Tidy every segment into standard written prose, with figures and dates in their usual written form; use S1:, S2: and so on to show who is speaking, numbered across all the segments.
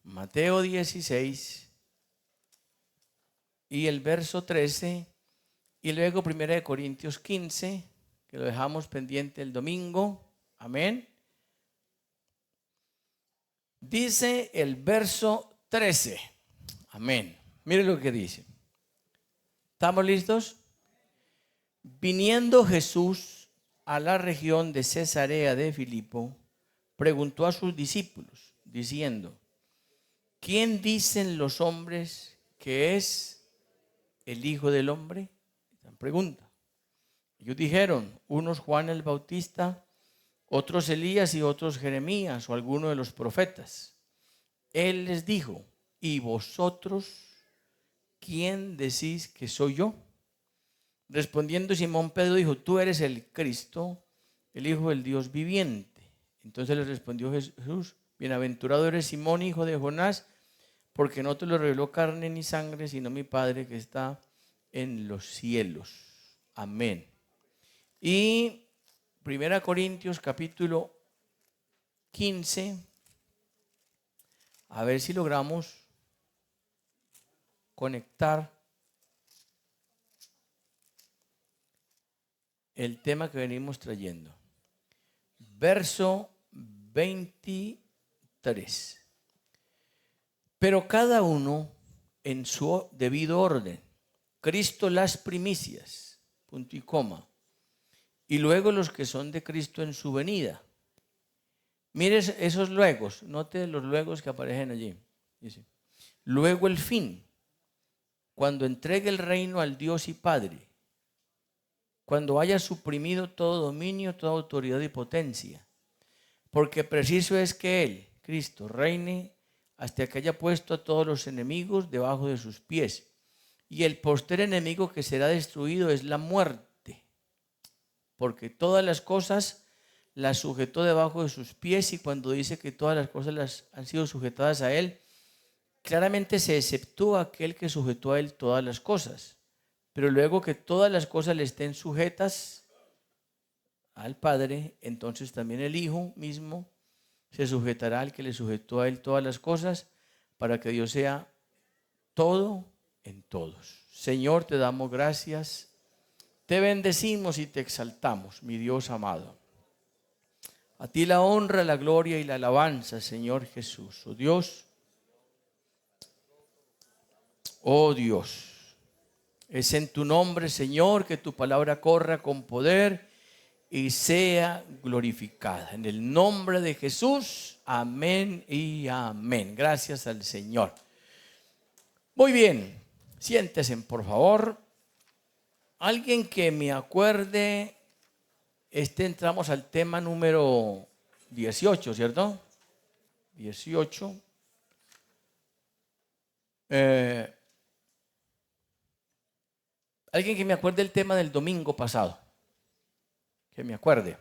S1: Mateo 16 y el verso 13 y luego 1 Corintios 15, que lo dejamos pendiente el domingo. Amén. Dice el verso 13. Amén. Mire lo que dice. ¿Estamos listos? Viniendo Jesús a la región de Cesarea de Filipo, preguntó a sus discípulos, diciendo: ¿quién dicen los hombres que es el Hijo del Hombre? Esa pregunta. Ellos dijeron, unos Juan el Bautista, otros Elías y otros Jeremías o alguno de los profetas. Él les dijo: ¿y vosotros quién decís que soy yo? Respondiendo Simón Pedro dijo: tú eres el Cristo, el Hijo del Dios viviente. Entonces le respondió Jesús: bienaventurado eres Simón, hijo de Jonás, porque no te lo reveló carne ni sangre, sino mi Padre que está en los cielos. Amén. Y 1 Corintios capítulo 15, a ver si logramos conectar el tema que venimos trayendo. Verso 23. Pero cada uno en su debido orden. Cristo las primicias, punto y coma. Y luego los que son de Cristo en su venida. Mire esos luegos, note los luegos que aparecen allí. Dice: luego el fin, cuando entregue el reino al Dios y Padre, cuando haya suprimido todo dominio, toda autoridad y potencia, porque preciso es que Él, Cristo, reine hasta que haya puesto a todos los enemigos debajo de sus pies. Y el postrer enemigo que será destruido es la muerte, porque todas las cosas las sujetó debajo de sus pies. Y cuando dice que todas las cosas las han sido sujetadas a Él, claramente se exceptúa aquel que sujetó a Él todas las cosas. Pero luego que todas las cosas le estén sujetas al Padre, entonces también el Hijo mismo se sujetará al que le sujetó a Él todas las cosas, para que Dios sea todo en todos. Señor, te damos gracias, te bendecimos y te exaltamos, mi Dios amado. A ti la honra, la gloria y la alabanza, Señor Jesús. Oh Dios, es en tu nombre, Señor, que tu palabra corra con poder y sea glorificada. En el nombre de Jesús, amén y amén. Gracias al Señor. Muy bien, siéntese por favor. Alguien que me acuerde, entramos al tema número 18, ¿cierto? 18. Alguien que me acuerde el tema del domingo pasado. Que me acuerde.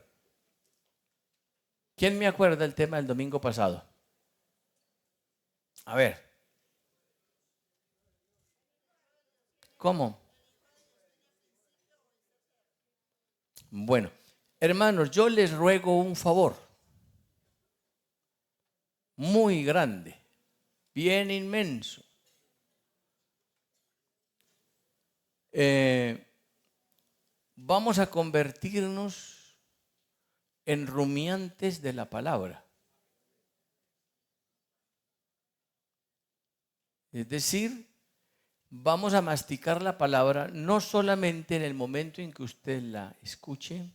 S1: ¿Quién me acuerda el tema del domingo pasado? A ver. ¿Cómo? Bueno, hermanos, yo les ruego un favor muy grande, bien inmenso. Vamos a convertirnos en rumiantes de la palabra. Es decir, vamos a masticar la palabra no solamente en el momento en que usted la escuche,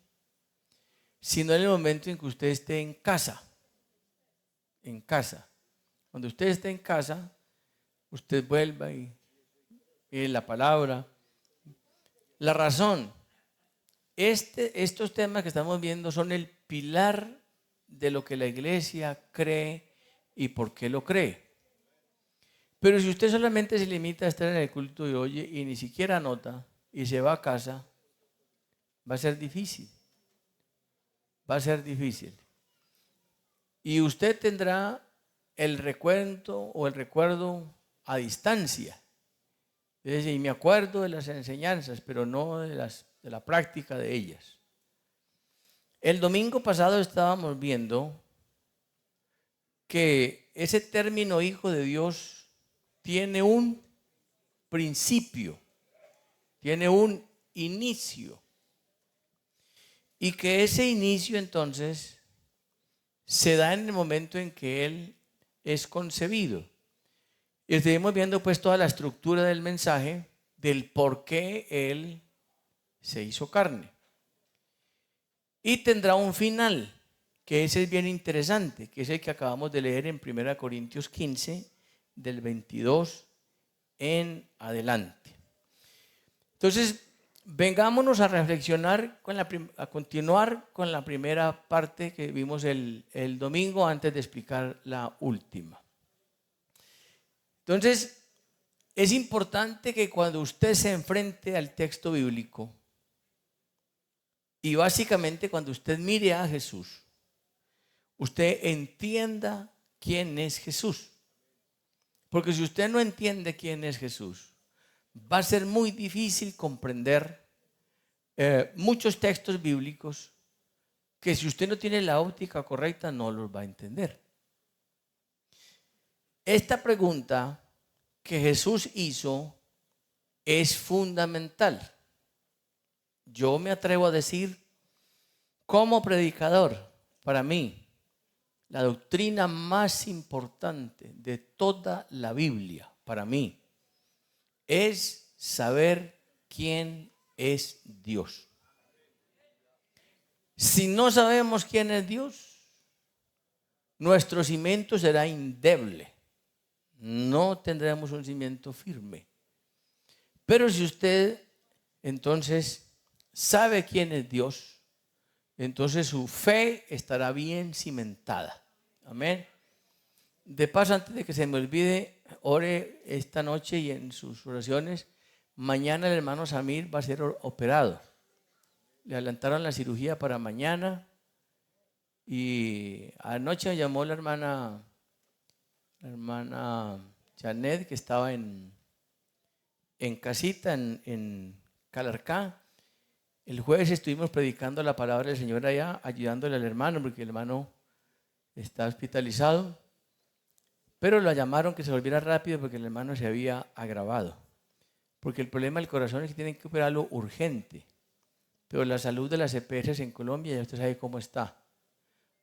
S1: sino en el momento en que usted esté en casa. En casa. Cuando usted esté en casa, usted vuelva y la palabra. La razón, estos temas que estamos viendo son el pilar de lo que la iglesia cree y por qué lo cree. Pero si usted solamente se limita a estar en el culto y oye y ni siquiera anota y se va a casa, va a ser difícil. Va a ser difícil. Y usted tendrá el recuento o el recuerdo a distancia. Es decir, y me acuerdo de las enseñanzas, pero no de la práctica de ellas. El domingo pasado estábamos viendo que ese término hijo de Dios tiene un principio, tiene un inicio. Y que ese inicio entonces se da en el momento en que Él es concebido. Y estuvimos viendo pues toda la estructura del mensaje del por qué Él se hizo carne. Y tendrá un final, que ese es bien interesante, que es el que acabamos de leer en 1 Corintios 15, del 22 en adelante. Entonces, vengámonos a reflexionar, a continuar con la primera parte que vimos el domingo antes de explicar la última. Entonces, es importante que cuando usted se enfrente al texto bíblico y básicamente cuando usted mire a Jesús, usted entienda quién es Jesús. Porque si usted no entiende quién es Jesús, va a ser muy difícil comprender muchos textos bíblicos que si usted no tiene la óptica correcta no los va a entender. Esta pregunta que Jesús hizo es fundamental. Yo me atrevo a decir, como predicador, para mí, la doctrina más importante de toda la Biblia, para mí, es saber quién es Dios. Si no sabemos quién es Dios, nuestro cimiento será endeble. No tendremos un cimiento firme. Pero si usted entonces sabe quién es Dios, entonces su fe estará bien cimentada. Amén. De paso, antes de que se me olvide, ore esta noche y en sus oraciones. Mañana el hermano Samir va a ser operado. Le adelantaron la cirugía para mañana. Y anoche me llamó la hermana Janet, que estaba en casita, en Calarcá. El jueves estuvimos predicando la palabra del Señor allá, ayudándole al hermano, porque el hermano está hospitalizado. Pero lo llamaron que se volviera rápido porque el hermano se había agravado. Porque el problema del corazón es que tienen que operarlo urgente. Pero la salud de las EPS en Colombia, ya usted sabe cómo está.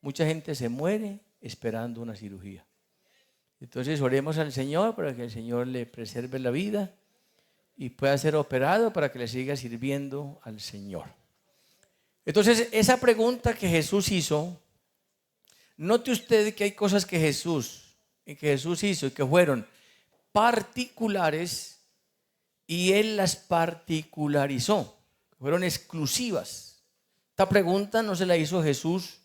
S1: Mucha gente se muere esperando una cirugía. Entonces oremos al Señor para que el Señor le preserve la vida y pueda ser operado para que le siga sirviendo al Señor. Entonces, esa pregunta que Jesús hizo, note usted que hay cosas que Jesús hizo y que fueron particulares y Él las particularizó, fueron exclusivas. Esta pregunta no se la hizo Jesús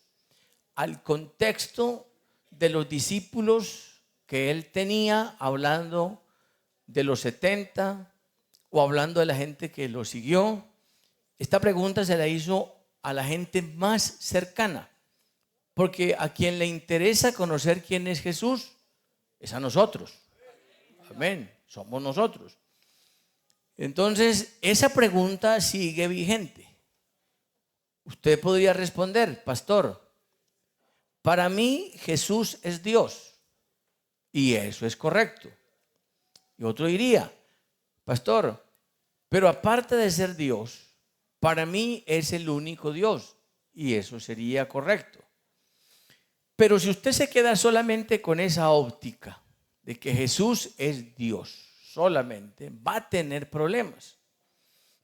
S1: al contexto de los discípulos que Él tenía, hablando de los 70 o hablando de la gente que lo siguió. Esta pregunta se la hizo a la gente más cercana, porque a quien le interesa conocer quién es Jesús es a nosotros. Amén, somos nosotros. Entonces, esa pregunta sigue vigente. Usted podría responder, pastor, para mí Jesús es Dios, y eso es correcto. Y otro diría, pastor, pero aparte de ser Dios, para mí es el único Dios, y eso sería correcto. Pero si usted se queda solamente con esa óptica de que Jesús es Dios solamente, va a tener problemas.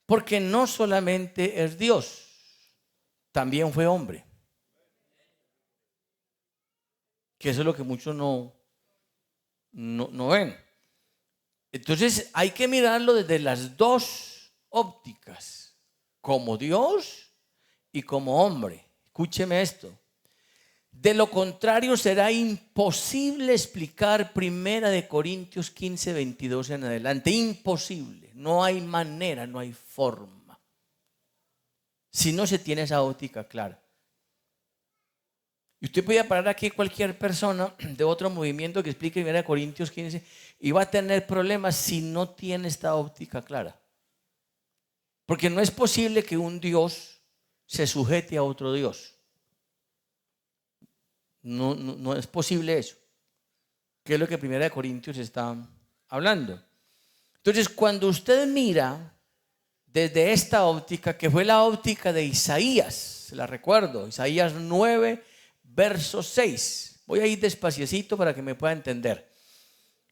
S1: Porque no solamente es Dios, también fue hombre. Que eso es lo que muchos no ven. Entonces hay que mirarlo desde las dos ópticas, como Dios y como hombre. Escúcheme esto. De lo contrario será imposible explicar 1 Corintios 15, 22 en adelante. Imposible. No hay manera, no hay forma. Si no se tiene esa óptica clara. Y usted podía parar aquí cualquier persona de otro movimiento que explique 1 Corintios 15 y va a tener problemas si no tiene esta óptica clara. Porque no es posible que un Dios se sujete a otro Dios. No es posible eso. que es lo que Primera de Corintios está hablando. Entonces, cuando usted mira desde esta óptica, que fue la óptica de Isaías, se la recuerdo, Isaías 9, verso 6. Voy a ir despaciecito para que me pueda entender.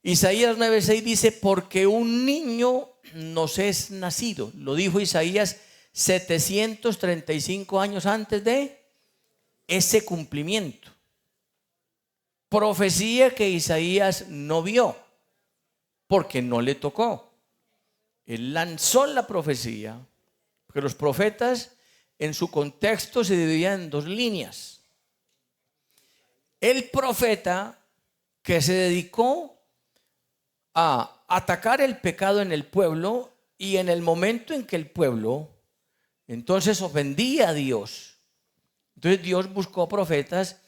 S1: Isaías 9:6 dice, porque un niño nos es nacido. Lo dijo Isaías 735 años antes de ese cumplimiento. Profecía que Isaías no vio, porque no le tocó. Él lanzó la profecía, porque los profetas en su contexto se dividían en dos líneas. El profeta que se dedicó a atacar el pecado en el pueblo, y en el momento en que el pueblo entonces ofendía a Dios, entonces Dios buscó profetas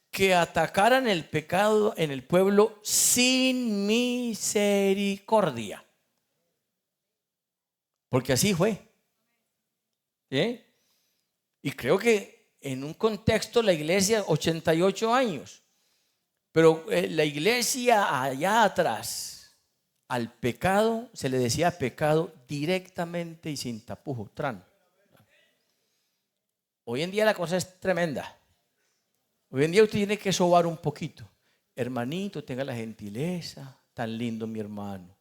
S1: que atacaran el pecado en el pueblo sin misericordia, porque así fue. ¿Sí? Y creo que en un contexto la iglesia 88 años, pero la iglesia allá atrás, al pecado se le decía pecado directamente y sin tapujo, tran. Hoy en día la cosa es tremenda. Hoy en día usted tiene que sobar un poquito. Hermanito, tenga la gentileza, tan lindo mi hermano.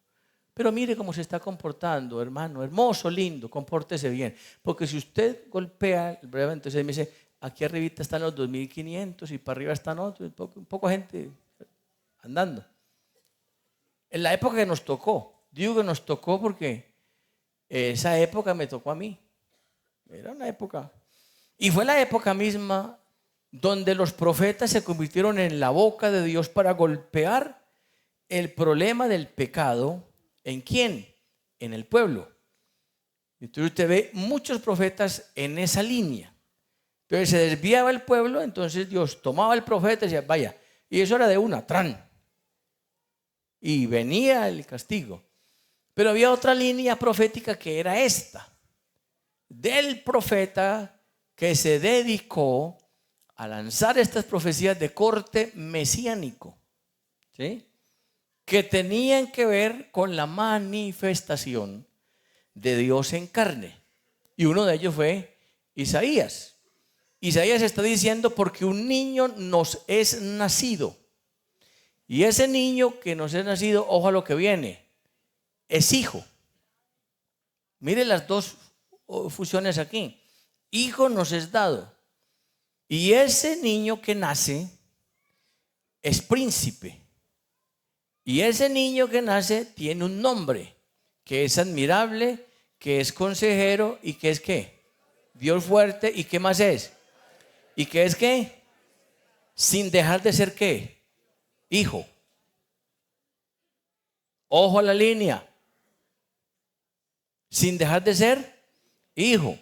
S1: Pero mire cómo se está comportando, hermano, hermoso, lindo, compórtese bien. Porque si usted golpea, entonces me dice, aquí arribita están los 2.500 y para arriba están otros, un poco gente andando. En la época que nos tocó, digo que nos tocó porque esa época me tocó a mí. Era una época. Y fue la época misma donde los profetas se convirtieron en la boca de Dios para golpear el problema del pecado. ¿En quién? En el pueblo. Entonces usted ve muchos profetas en esa línea. Entonces se desviaba el pueblo, entonces Dios tomaba al profeta y decía, vaya, y eso era de una, tran. Y venía el castigo. Pero había otra línea profética que era esta, del profeta que se dedicó a lanzar estas profecías de corte mesiánico, ¿sí? Que tenían que ver con la manifestación de Dios en carne. Y uno de ellos fue Isaías. Isaías está diciendo, porque un niño nos es nacido. Y ese niño que nos es nacido, ojo a lo que viene, es hijo. Mire las dos fusiones aquí. Hijo nos es dado. Y ese niño que nace es príncipe. Y ese niño que nace tiene un nombre, que es admirable, que es consejero y que es ¿qué? Dios fuerte. ¿Y qué más es? ¿Y qué es qué? Sin dejar de ser ¿qué? Hijo. Ojo a la línea. Sin dejar de ser hijo.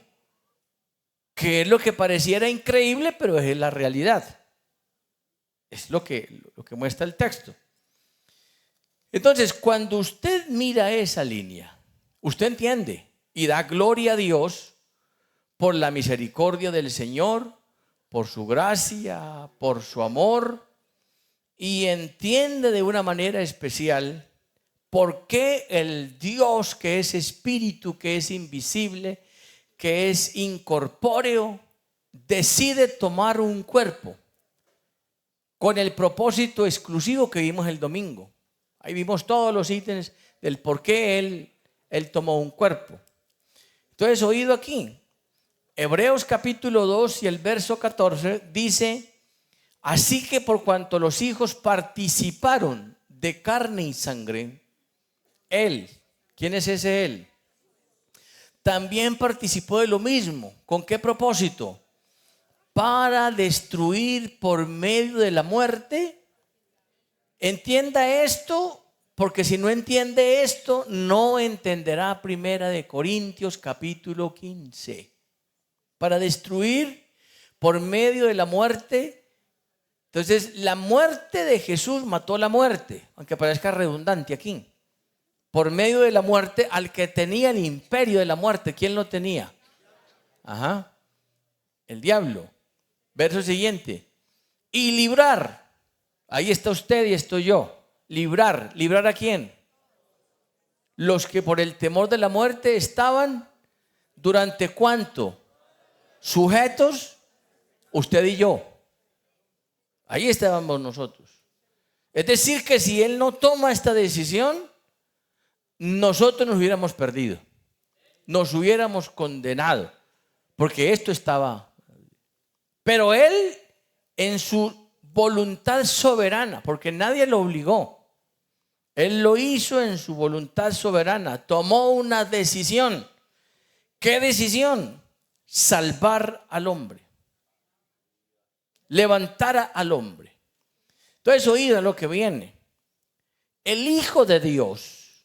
S1: Que es lo que pareciera increíble, pero es la realidad. Es lo que muestra el texto. Entonces, cuando usted mira esa línea, usted entiende y da gloria a Dios por la misericordia del Señor, por su gracia, por su amor, y entiende de una manera especial por qué el Dios que es espíritu, que es invisible, que es incorpóreo, decide tomar un cuerpo con el propósito exclusivo que vimos el domingo. Ahí vimos todos los ítems del por qué él tomó un cuerpo. Entonces, oído aquí, Hebreos capítulo 2 y el verso 14 dice, así que por cuanto los hijos participaron de carne y sangre, él, ¿quién es ese él? También participó de lo mismo. ¿Con qué propósito? Para destruir por medio de la muerte. Entienda esto, porque si no entiende esto, no entenderá Primera de Corintios capítulo 15. Para destruir por medio de la muerte. Entonces, la muerte de Jesús mató la muerte, aunque parezca redundante aquí. Por medio de la muerte al que tenía el imperio de la muerte. ¿Quién lo tenía? Ajá, el diablo. Verso siguiente. Y librar, ahí está usted y estoy yo, librar. ¿Librar a quién? Los que por el temor de la muerte estaban, ¿durante cuánto? Sujetos, usted y yo. Ahí estábamos nosotros. Es decir, que si Él no toma esta decisión, nosotros nos hubiéramos perdido, nos hubiéramos condenado, porque esto estaba. Pero Él, en su voluntad soberana, porque nadie lo obligó, Él lo hizo en su voluntad soberana, tomó una decisión. ¿Qué decisión? Salvar al hombre, levantar al hombre. Entonces, oíd lo que viene. El Hijo de Dios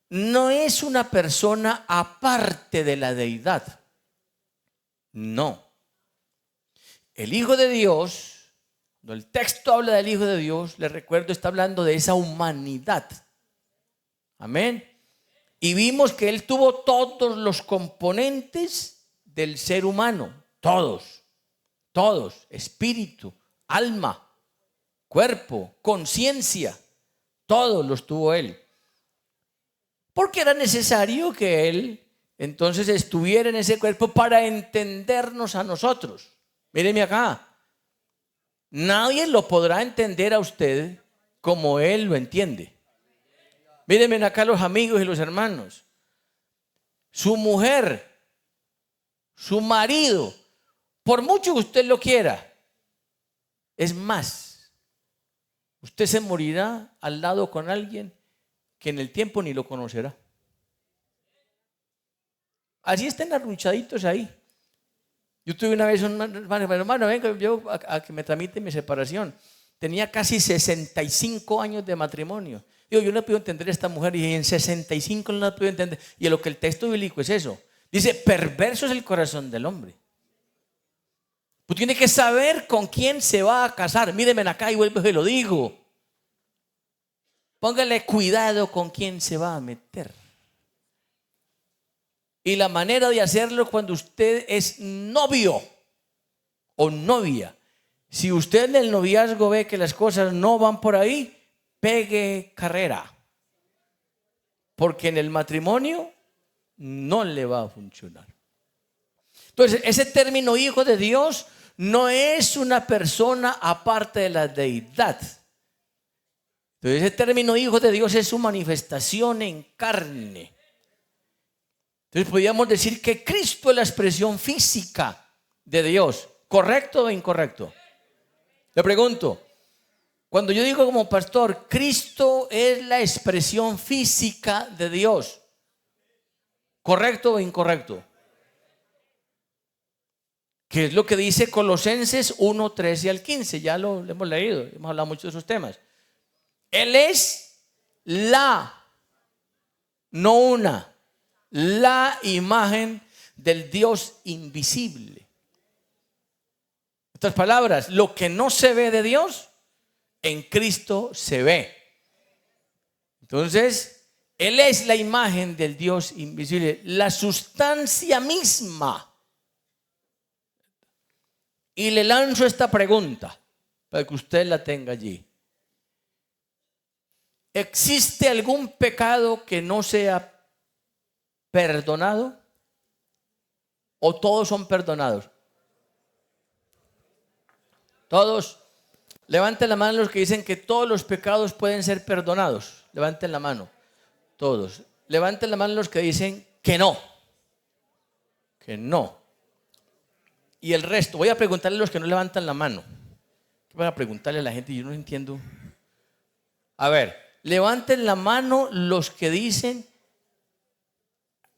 S1: no es una persona aparte de la deidad. No. El Hijo de Dios, cuando el texto habla del Hijo de Dios, les recuerdo, está hablando de esa humanidad. Amén. Y vimos que Él tuvo todos los componentes del ser humano. Todos. Espíritu, alma, cuerpo, conciencia. Todos los tuvo Él. Porque era necesario que Él entonces estuviera en ese cuerpo para entendernos a nosotros. Míreme acá. Nadie lo podrá entender a usted como Él lo entiende. Mírenme acá los amigos y los hermanos. Su mujer, su marido, por mucho que usted lo quiera, es más, usted se morirá al lado con alguien que en el tiempo ni lo conocerá. Así estén arrunchaditos ahí. Yo tuve una vez un hermano, venga, yo a que me tramite mi separación. Tenía casi 65 años de matrimonio. Digo, yo no puedo entender a esta mujer, y en 65 no la puedo entender. Y lo que el texto bíblico es eso. Dice, perverso es el corazón del hombre. Pues tiene que saber con quién se va a casar. Mírenme acá y vuelvo y lo digo. Póngale cuidado con quién se va a meter. Y la manera de hacerlo cuando usted es novio o novia. Si usted en el noviazgo ve que las cosas no van por ahí, pegue carrera. Porque en el matrimonio no le va a funcionar. Entonces, ese término hijo de Dios no es una persona aparte de la deidad. Entonces, ese término hijo de Dios es su manifestación en carne. Entonces, podríamos decir que Cristo es la expresión física de Dios. ¿Correcto o incorrecto? Le pregunto, cuando yo digo como pastor, Cristo es la expresión física de Dios, ¿correcto o incorrecto? ¿Qué es lo que dice Colosenses 1, 13 al 15? Ya lo hemos leído, hemos hablado mucho de esos temas. Él es no una, la imagen del Dios invisible. En otras palabras, lo que no se ve de Dios, en Cristo se ve. Entonces, Él es la imagen del Dios invisible, la sustancia misma. Y le lanzo esta pregunta para que usted la tenga allí. ¿Existe algún pecado que no sea perdonado? ¿O todos son perdonados? Todos. Levanten la mano los que dicen que todos los pecados pueden ser perdonados. Levanten la mano. Todos. Levanten la mano los que dicen que no. Que no. Y el resto, voy a preguntarle a los que no levantan la mano. Voy a preguntarle a la gente, yo no entiendo. A ver, levanten la mano los que dicen,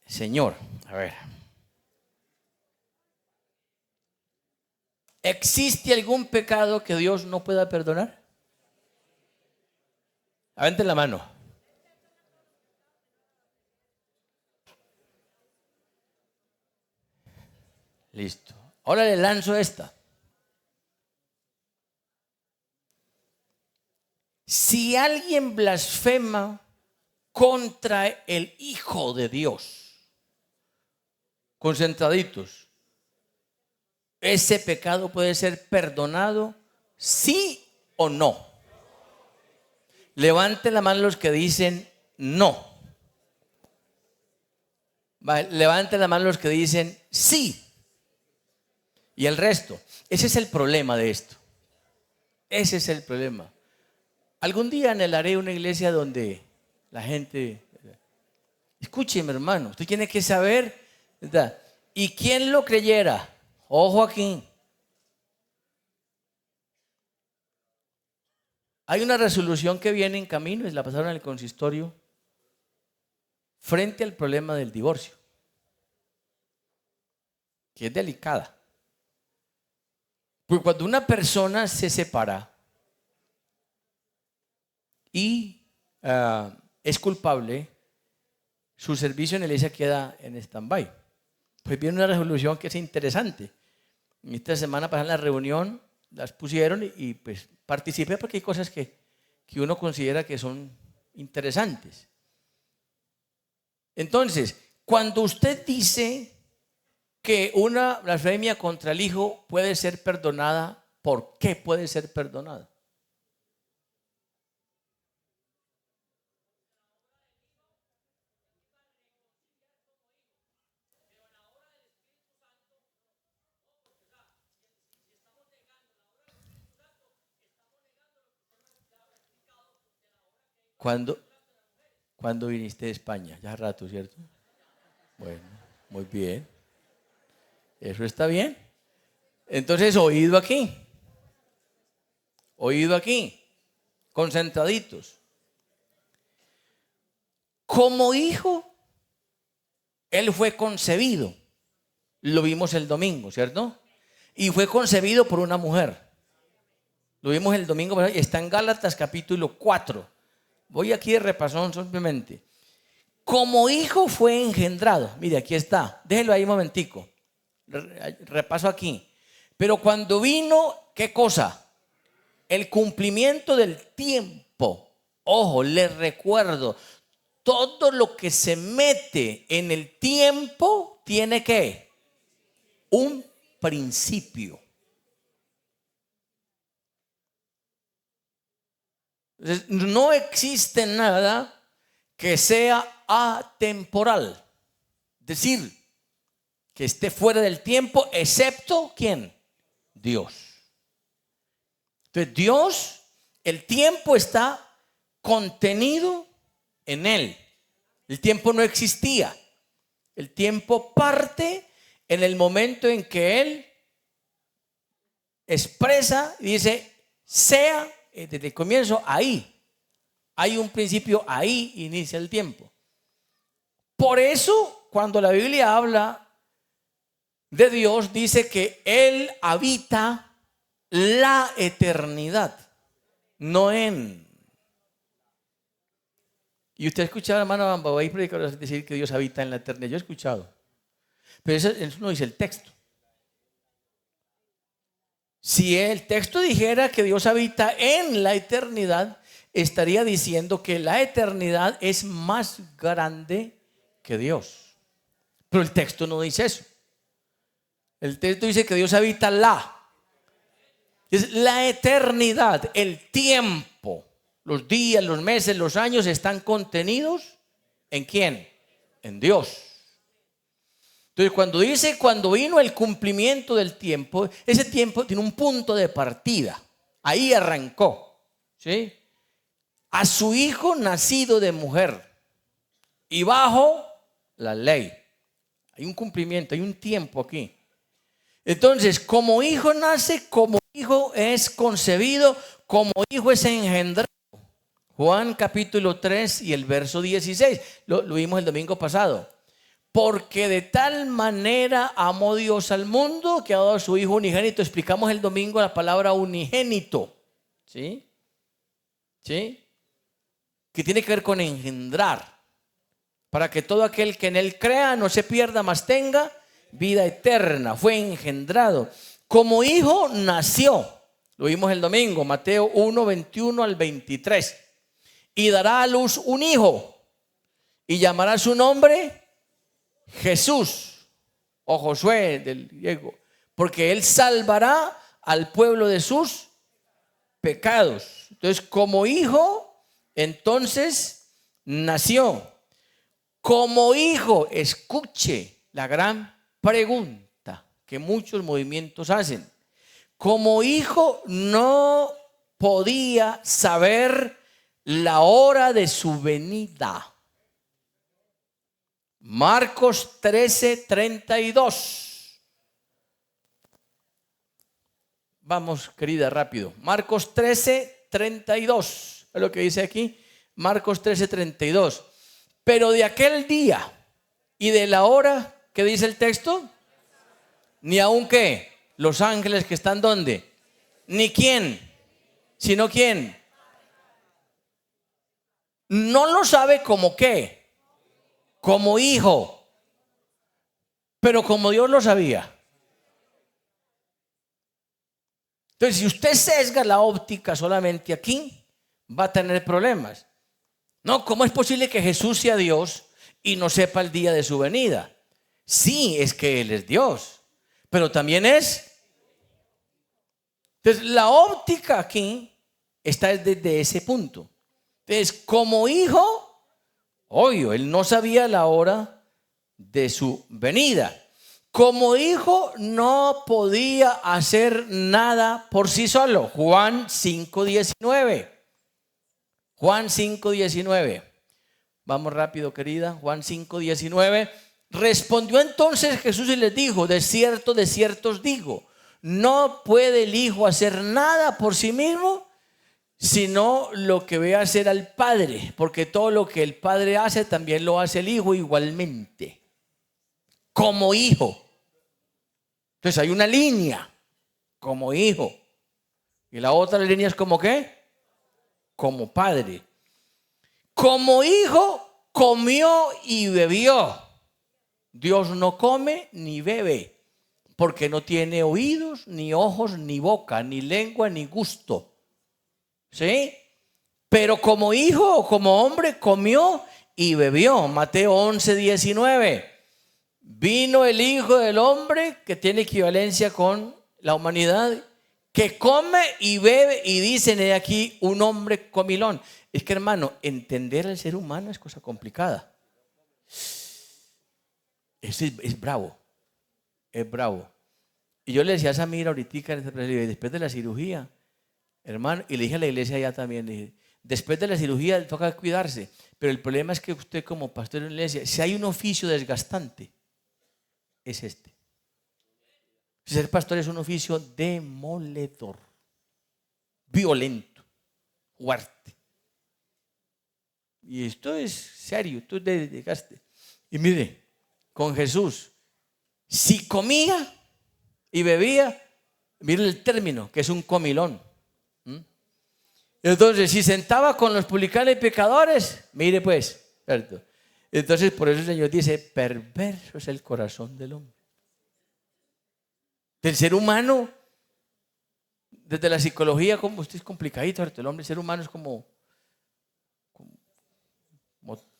S1: Señor, a ver. ¿Existe algún pecado que Dios no pueda perdonar? Levanten la mano. Listo. Ahora le lanzo esta. Si alguien blasfema contra el Hijo de Dios, concentraditos, ¿ese pecado puede ser perdonado, sí o no? Levanten la mano los que dicen no. Levanten la mano los que dicen sí. Y el resto. Ese es el problema de esto. Ese es el problema. Algún día anhelaré una iglesia donde la gente... Escúcheme, hermano, usted tiene que saber, ¿verdad? ¿Y quién lo creyera? Ojo aquí. Hay una resolución que viene en camino y la pasaron al consistorio frente al problema del divorcio, que es delicada. Porque cuando una persona se separa y es culpable, su servicio en la iglesia queda en stand-by. Pues viene una resolución que es interesante. Esta semana pasada en la reunión las pusieron y pues participé porque hay cosas que uno considera que son interesantes. Entonces, cuando usted dice que una blasfemia contra el Hijo puede ser perdonada, ¿por qué puede ser perdonada? ¿Cuándo viniste de España? Ya hace rato, ¿cierto? Bueno, muy bien. Eso está bien. Entonces, oído aquí. Oído aquí. Concentraditos. Como hijo, él fue concebido. Lo vimos el domingo, ¿cierto? Y fue concebido por una mujer. Lo vimos el domingo, está en Gálatas capítulo 4. Voy aquí de repasón simplemente. Como hijo fue engendrado. Mire, aquí está. Déjelo ahí un momentico. Repaso aquí. Pero cuando vino, ¿qué cosa? El cumplimiento del tiempo. Ojo, les recuerdo. Todo lo que se mete en el tiempo tiene que un principio. Entonces, no existe nada que sea atemporal. Es decir, que esté fuera del tiempo, excepto ¿quién? Dios. Entonces, Dios, el tiempo está contenido en Él. El tiempo no existía. El tiempo parte en el momento en que Él expresa y dice, sea, desde el comienzo, ahí. Hay un principio, ahí inicia el tiempo. Por eso, cuando la Biblia habla de Dios, dice que Él habita la eternidad, no en. Y usted ha escuchado, hermano Bambabay, predicadores decir que Dios habita en la eternidad. Yo he escuchado. Pero eso no dice el texto. Si el texto dijera que Dios habita en la eternidad, estaría diciendo que la eternidad es más grande que Dios. Pero el texto no dice eso. El texto dice que Dios habita es la eternidad, el tiempo, los días, los meses, los años están contenidos ¿en quién? En Dios. Entonces, cuando dice cuando vino el cumplimiento del tiempo, ese tiempo tiene un punto de partida. Ahí arrancó, ¿sí? A su hijo nacido de mujer y bajo la ley. Hay un cumplimiento, hay un tiempo aquí. Entonces, como hijo nace, como hijo es concebido, como hijo es engendrado. Juan capítulo 3 y el verso 16. Lo vimos el domingo pasado. Porque de tal manera amó Dios al mundo que ha dado a su hijo unigénito. Explicamos el domingo la palabra unigénito. ¿Sí? ¿Sí? Que tiene que ver con engendrar. Para que todo aquel que en él crea no se pierda, mas tenga vida eterna. Fue engendrado. Como hijo nació. Lo vimos el domingo, Mateo 1, 21 al 23. Y dará a luz un hijo. Y llamará su nombre Jesús. O Josué del griego. Porque él salvará al pueblo de sus pecados. Entonces, como hijo Entonces nació como hijo. Escuche la gran pregunta que muchos movimientos hacen. Como hijo no podía saber la hora de su venida. Marcos 13:32. Vamos, querida, rápido. Marcos 13:32. Es lo que dice aquí. Marcos 13:32. Pero de aquel día y de la hora, ¿qué dice el texto? Ni aun qué. Los ángeles que están ¿dónde? Ni quién, sino quién. No lo sabe como qué, como hijo, pero como Dios lo sabía. Entonces, si usted sesga la óptica solamente aquí, va a tener problemas. No, ¿cómo es posible que Jesús sea Dios y no sepa el día de su venida? Sí, es que Él es Dios, pero también es. Entonces, la óptica aquí está desde ese punto. Entonces, como hijo, obvio, Él no sabía la hora de su venida. Como hijo no podía hacer nada por sí solo. Juan 5:19. Juan 5:19. Vamos rápido, querida. Juan 5:19. Respondió entonces Jesús y les dijo: de cierto os digo, no puede el hijo hacer nada por sí mismo, sino lo que ve hacer al Padre, porque todo lo que el Padre hace también lo hace el Hijo igualmente, como hijo. Entonces hay una línea, como hijo, y la otra línea es como ¿qué? Como padre. Como hijo comió y bebió. Dios no come ni bebe, porque no tiene oídos, ni ojos, ni boca, ni lengua, ni gusto. ¿Sí? Pero como hijo o como hombre comió y bebió. Mateo 11:19. Vino el Hijo del Hombre, que tiene equivalencia con la humanidad, que come y bebe, y dicen he aquí un hombre comilón. Es que, hermano, entender al ser humano es cosa complicada. Es bravo. Es bravo. Y yo le decía a Samira ahorita, después de la cirugía, hermano, y le dije a la iglesia allá también, le dije, después de la cirugía toca cuidarse, pero el problema es que usted como pastor de la iglesia, si hay un oficio desgastante, es este. Ser pastor es un oficio demoledor, violento, fuerte. Y esto es serio, esto es de desgaste. Y mire, con Jesús, si comía y bebía, mire el término, que es un comilón. Entonces, si sentaba con los publicanos y pecadores, mire pues, ¿cierto? Entonces, por eso el Señor dice, perverso es el corazón del hombre. Del ser humano, desde la psicología, como usted es complicadito, ¿cierto? El ser humano es como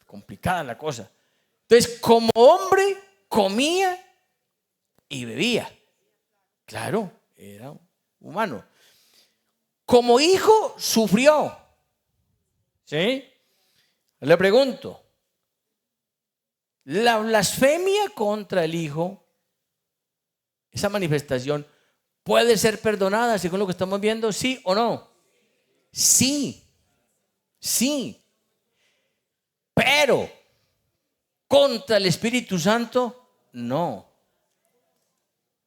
S1: complicada la cosa. Entonces, como hombre, comía y bebía. Claro, era humano. Como hijo, sufrió. ¿Sí? Le pregunto, la blasfemia contra el Hijo, esa manifestación, ¿puede ser perdonada según lo que estamos viendo? ¿Sí o no? Sí, sí. Pero contra el Espíritu Santo, no.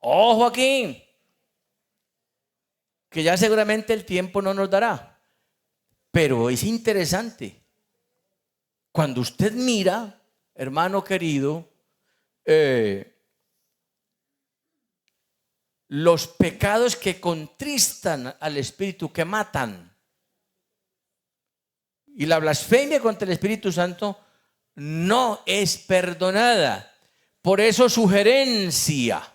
S1: Ojo aquí, que ya seguramente el tiempo no nos dará. Pero es interesante. Cuando usted mira, hermano querido, los pecados que contristan al Espíritu, que matan, y la blasfemia contra el Espíritu Santo no es perdonada. Por eso sugerencia,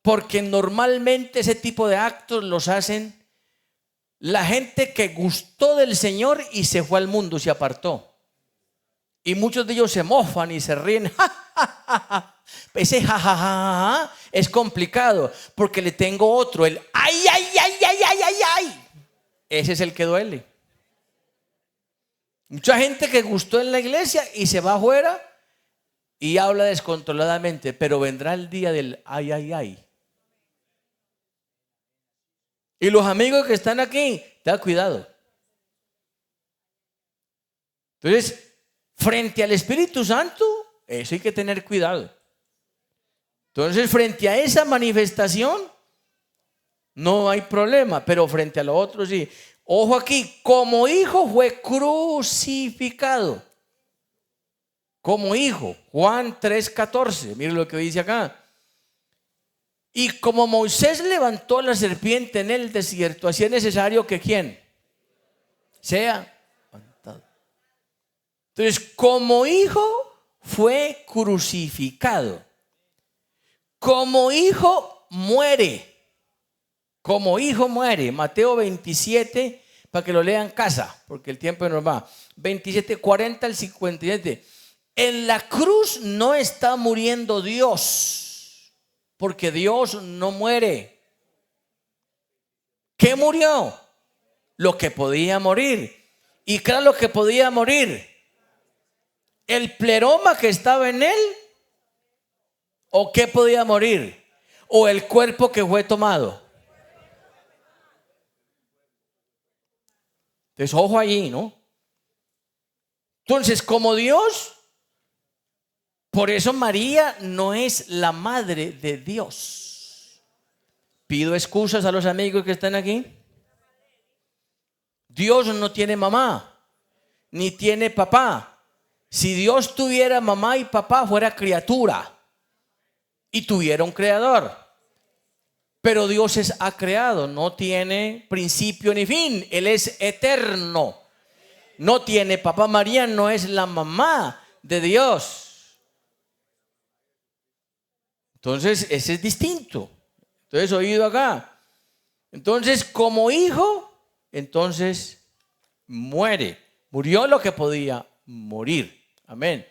S1: porque normalmente ese tipo de actos los hacen la gente que gustó del Señor y se fue al mundo, se apartó. Y muchos de ellos se mofan y se ríen. Ese jajaja es complicado, porque le tengo otro, el ay, ay, ay, ay, ay, ay, ay. Ese es el que duele. Mucha gente que gustó en la iglesia y se va afuera y habla descontroladamente, pero vendrá el día del ay, ay, ay. Y los amigos que están aquí, ten cuidado. Entonces, frente al Espíritu Santo, eso hay que tener cuidado. Entonces, frente a esa manifestación, no hay problema, pero frente a lo otro sí. Ojo aquí, como hijo fue crucificado. Como hijo, Juan 3:14, mire lo que dice acá. Y como Moisés levantó la serpiente en el desierto, así es necesario que ¿quién? Sea levantado. Entonces, como hijo fue crucificado. Como hijo muere. Como hijo muere. Mateo 27, para que lo lean en casa, porque el tiempo nos va. 27, 40 al 57. En la cruz no está muriendo Dios, porque Dios no muere. ¿Qué murió? Lo que podía morir. ¿Y qué era lo que podía morir? ¿El pleroma que estaba en él? ¿O qué podía morir? ¿O el cuerpo que fue tomado? Entonces, ojo allí, ¿no? Entonces, como Dios, por eso María no es la madre de Dios. Pido excusas a los amigos que están aquí. Dios no tiene mamá, ni tiene papá. Si Dios tuviera mamá y papá, fuera criatura y tuviera un creador. Pero Dios ha creado, no tiene principio ni fin. Él es eterno. No tiene papá. María no es la mamá de Dios. Entonces, ese es distinto. Entonces, oído acá. Entonces, como hijo, entonces muere. Murió lo que podía morir. Amén.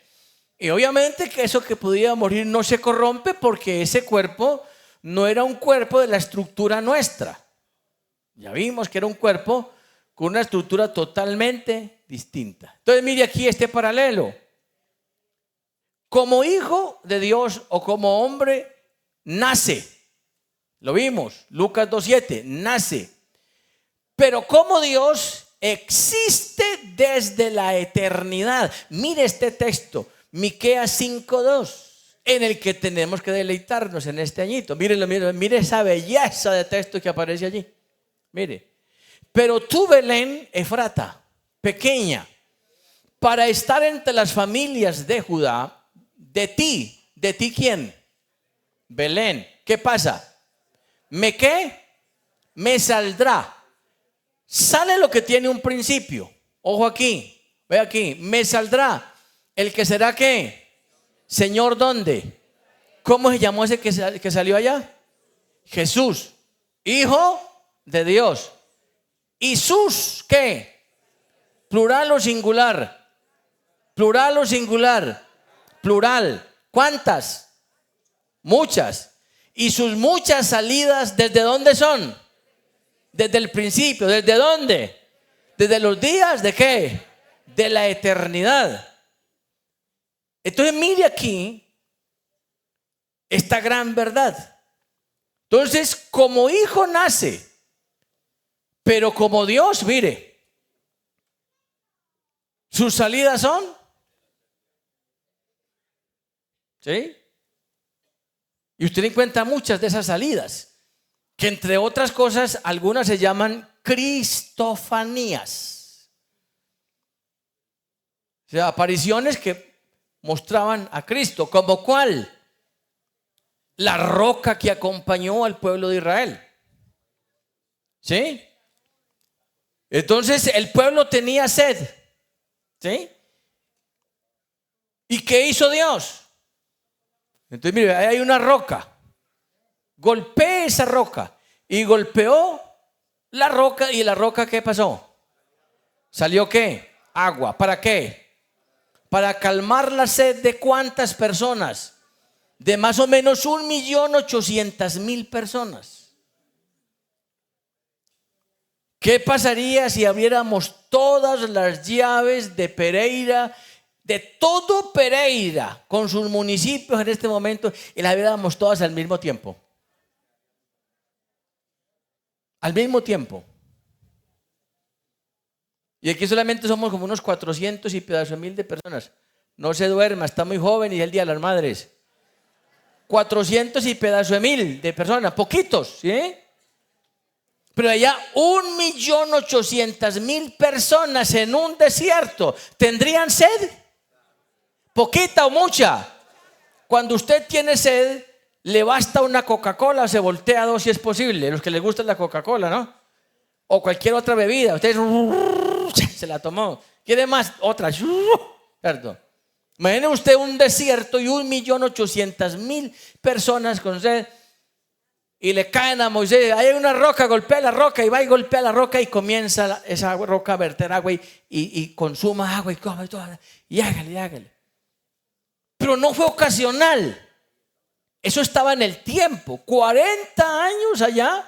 S1: Y obviamente que eso que podía morir no se corrompe, porque ese cuerpo no era un cuerpo de la estructura nuestra. Ya vimos que era un cuerpo con una estructura totalmente distinta. Entonces mire aquí este paralelo. Como hijo de Dios o como hombre, nace. Lo vimos, Lucas 2:7, nace. Pero como Dios existe desde la eternidad. Mire este texto, Miqueas 5:2. En el que tenemos que deleitarnos en este añito. Mírenlo, mire esa belleza de texto que aparece allí. Mire. Pero tú, Belén Efrata, pequeña, para estar entre las familias de Judá, ¿de ti quién? Belén. ¿Qué pasa? Me saldrá. Sale lo que tiene un principio. Ojo aquí, ve aquí. Me saldrá el que será ¿qué? Señor, ¿dónde? ¿Cómo se llamó ese que salió allá? Jesús, Hijo de Dios. ¿Y sus qué? ¿Plural o singular? ¿Plural o singular? Plural. ¿Cuántas? Muchas. ¿Y sus muchas salidas desde dónde son? Desde el principio. ¿Desde dónde? Desde los días de qué? De la eternidad. Entonces mire aquí esta gran verdad. Entonces, como hijo nace, pero como Dios, mire, sus salidas son, ¿sí? Y usted encuentra muchas de esas salidas, que entre otras cosas, algunas se llaman cristofanías. O sea, apariciones que mostraban a Cristo. ¿Como cuál? La roca que acompañó al pueblo de Israel. ¿Sí? Entonces el pueblo tenía sed. ¿Sí? ¿Y qué hizo Dios? Entonces mire, ahí hay una roca. Golpee esa roca. Y golpeó la roca. ¿Y la roca qué pasó? ¿Salió qué? Agua. ¿Para qué? Para calmar la sed de ¿cuántas personas? De más o menos 1.800.000 personas. ¿Qué pasaría si abriéramos todas las llaves de Pereira, de todo Pereira, con sus municipios en este momento, y las abriéramos todas al mismo tiempo? Al mismo tiempo. Y aquí solamente somos como unos 400 y pedazos mil de personas. No se duerma, está muy joven y es el Día de las Madres. 400 y pedazo de mil de personas, poquitos, ¿sí? Pero allá 1.800.000 personas en un desierto, ¿tendrían sed? ¿Poquita o mucha? Cuando usted tiene sed, le basta una Coca-Cola, se voltea dos si es posible, los que les gusta la Coca-Cola, ¿no? O cualquier otra bebida, usted se la tomó, ¿quiere más? Otra, perdón. Imagine usted un desierto y 1.800.000 personas con sed. Y le caen a Moisés, hay una roca, golpea la roca, y va y golpea la roca y comienza esa roca a verter agua y consuma agua y come todo, y hágale. Pero no fue ocasional, eso estaba en el tiempo, 40 años allá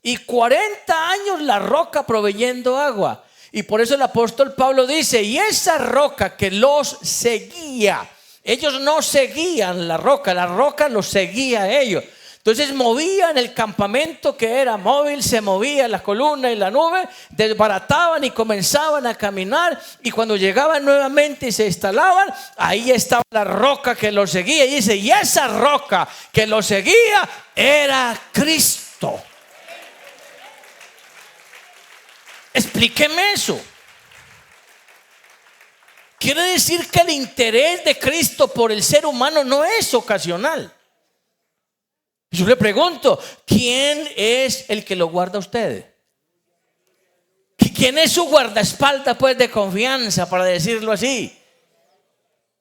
S1: y 40 años la roca proveyendo agua. Y por eso el apóstol Pablo dice, y esa roca que los seguía, ellos no seguían la roca los seguía a ellos. Entonces movían el campamento que era móvil, se movía la columna y la nube, desbarataban y comenzaban a caminar, y cuando llegaban nuevamente y se instalaban, ahí estaba la roca que los seguía. Y dice, y esa roca que los seguía era Cristo. Explíqueme eso. Quiere decir que el interés de Cristo por el ser humano no es ocasional. Yo le pregunto, ¿quién es el que lo guarda a usted? ¿Quién es su guardaespaldas, pues, de confianza, para decirlo así?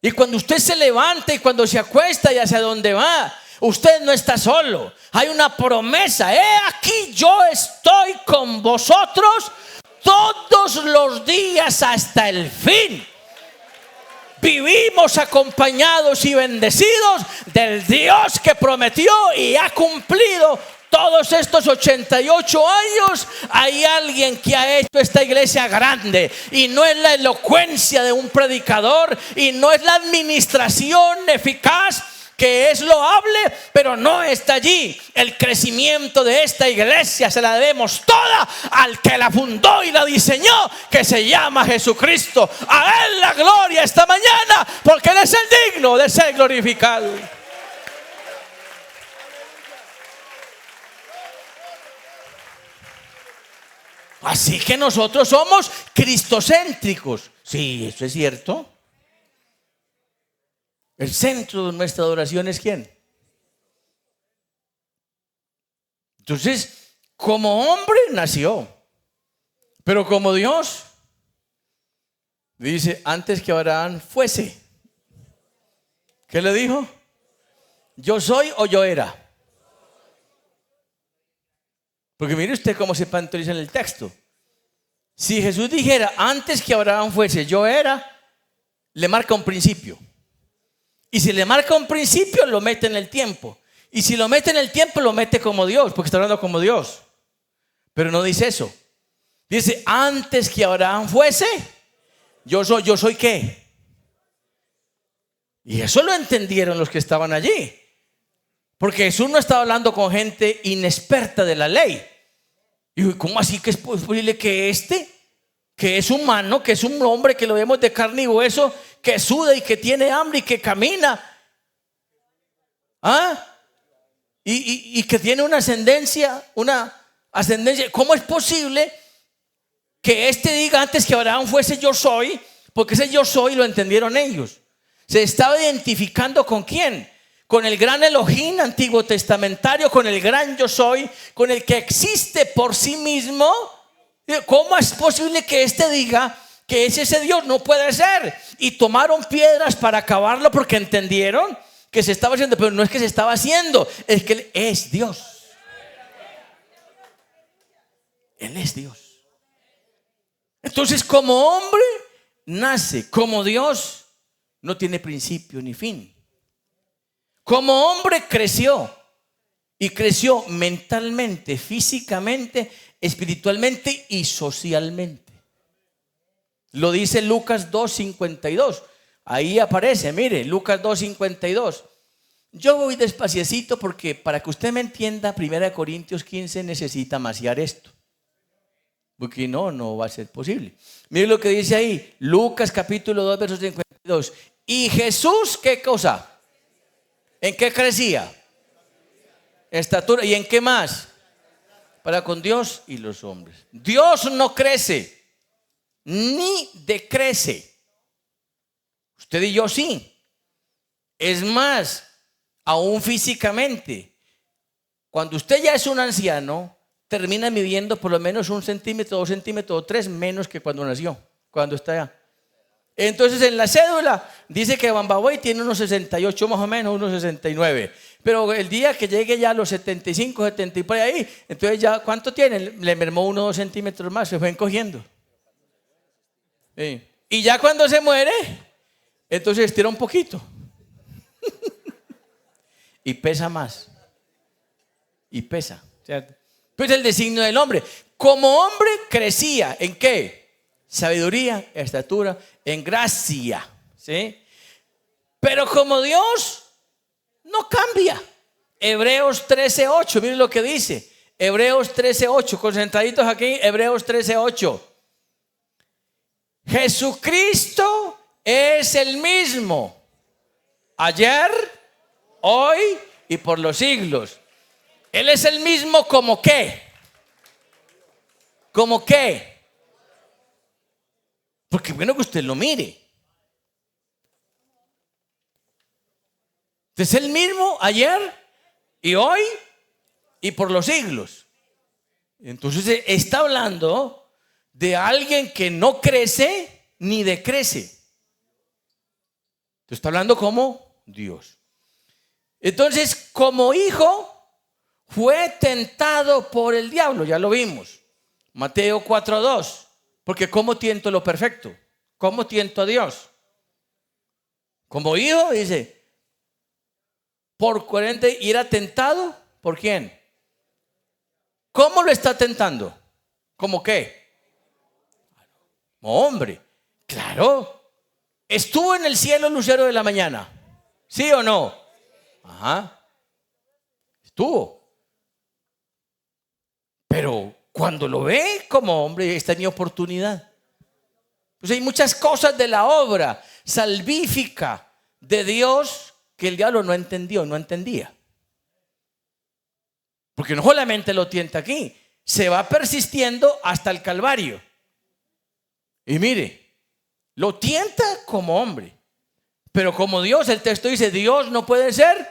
S1: Y cuando usted se levanta y cuando se acuesta y hacia dónde va, usted no está solo. Hay una promesa. He aquí, yo estoy con vosotros todos los días hasta el fin. Vivimos acompañados y bendecidos del Dios que prometió y ha cumplido todos estos 88 años. Hay alguien que ha hecho esta iglesia grande, y no es la elocuencia de un predicador, y no es la administración eficaz, que es loable, pero no está allí. El crecimiento de esta iglesia se la debemos toda al que la fundó y la diseñó, que se llama Jesucristo. A Él la gloria esta mañana, porque Él es el digno de ser glorificado. Así que nosotros somos cristocéntricos. Sí, eso es cierto. El centro de nuestra adoración es ¿quién? Entonces, como hombre nació, pero como Dios, dice, antes que Abraham fuese, ¿qué le dijo? ¿Yo soy o yo era? Porque mire usted cómo se puntualiza en el texto. Si Jesús dijera, antes que Abraham fuese, yo era, le marca un principio. Y si le marca un principio, lo mete en el tiempo. Y si lo mete en el tiempo, lo mete como Dios, porque está hablando como Dios. Pero no dice eso. Dice, antes que Abraham fuese, yo soy ¿qué? Y eso lo entendieron los que estaban allí. Porque Jesús no estaba hablando con gente inexperta de la ley. Y ¿cómo así que es posible que que es humano, que es un hombre que lo vemos de carne y hueso, que suda y que tiene hambre y que camina, y que tiene una ascendencia, ¿cómo es posible que diga antes que Abraham fuese yo soy? Porque ese yo soy lo entendieron ellos. Se estaba identificando ¿con quién? Con el gran Elohim antiguo testamentario, con el gran yo soy, con el que existe por sí mismo. ¿Cómo es posible que diga que es ese Dios? No puede ser. Y tomaron piedras para acabarlo, porque entendieron que se estaba haciendo. Pero no es que se estaba haciendo, es que Él es Dios. Él es Dios. Entonces, como hombre nace, como Dios no tiene principio ni fin. Como hombre creció, y creció mentalmente, físicamente, espiritualmente y socialmente. Lo dice Lucas 2:52. Ahí aparece, mire, Lucas 2:52. Yo voy despaciecito porque para que usted me entienda, 1 Corintios 15 necesita maciar esto. Porque no va a ser posible. Mire lo que dice ahí, Lucas capítulo 2, verso 52. Y Jesús, ¿qué cosa? ¿En qué crecía? Estatura. ¿Y en qué más? Para con Dios y los hombres. Dios no crece, ni decrece. Usted y yo sí. Es más, aún físicamente, cuando usted ya es un anciano, termina midiendo por lo menos 1 centímetro, 2 centímetros o 3 menos que cuando nació, cuando está allá. Entonces en la cédula dice que Bambaboy tiene unos 68 más o menos, unos 69. Pero el día que llegue ya a los 75, 70 y por ahí, entonces ya, ¿cuánto tiene? Le mermó 1 o 2 centímetros más, se fue encogiendo. Sí. Y ya cuando se muere, entonces estira un poquito. Y pesa más. Y pesa, ¿cierto? Pues el designio del hombre. Como hombre crecía, ¿en qué? Sabiduría, estatura, en gracia, ¿sí? Pero como Dios no cambia. Hebreos 13:8, miren lo que dice. Hebreos 13:8, concentraditos aquí, Hebreos 13:8. Jesucristo es el mismo ayer, hoy y por los siglos. Él es el mismo como qué. ¿Como qué? Porque bueno que usted lo mire. Es el mismo ayer y hoy y por los siglos. Entonces está hablando de alguien que no crece ni decrece. Entonces está hablando como Dios. Entonces, como hijo, fue tentado por el diablo, ya lo vimos. Mateo 4:2. Porque ¿cómo tiento lo perfecto? ¿Cómo tiento a Dios? Como hijo, dice, por 40, y era tentado, ¿por quién? ¿Cómo lo está tentando? ¿Cómo qué? Como hombre. Claro. Estuvo en el cielo el lucero de la mañana. ¿Sí o no? Ajá. Estuvo. Pero cuando lo ve como hombre, está en mi oportunidad. Pues hay muchas cosas de la obra salvífica de Dios que el diablo no entendió, no entendía. Porque no solamente lo tienta aquí, se va persistiendo hasta el Calvario. Y mire, lo tienta como hombre, pero como Dios, el texto dice, Dios no puede ser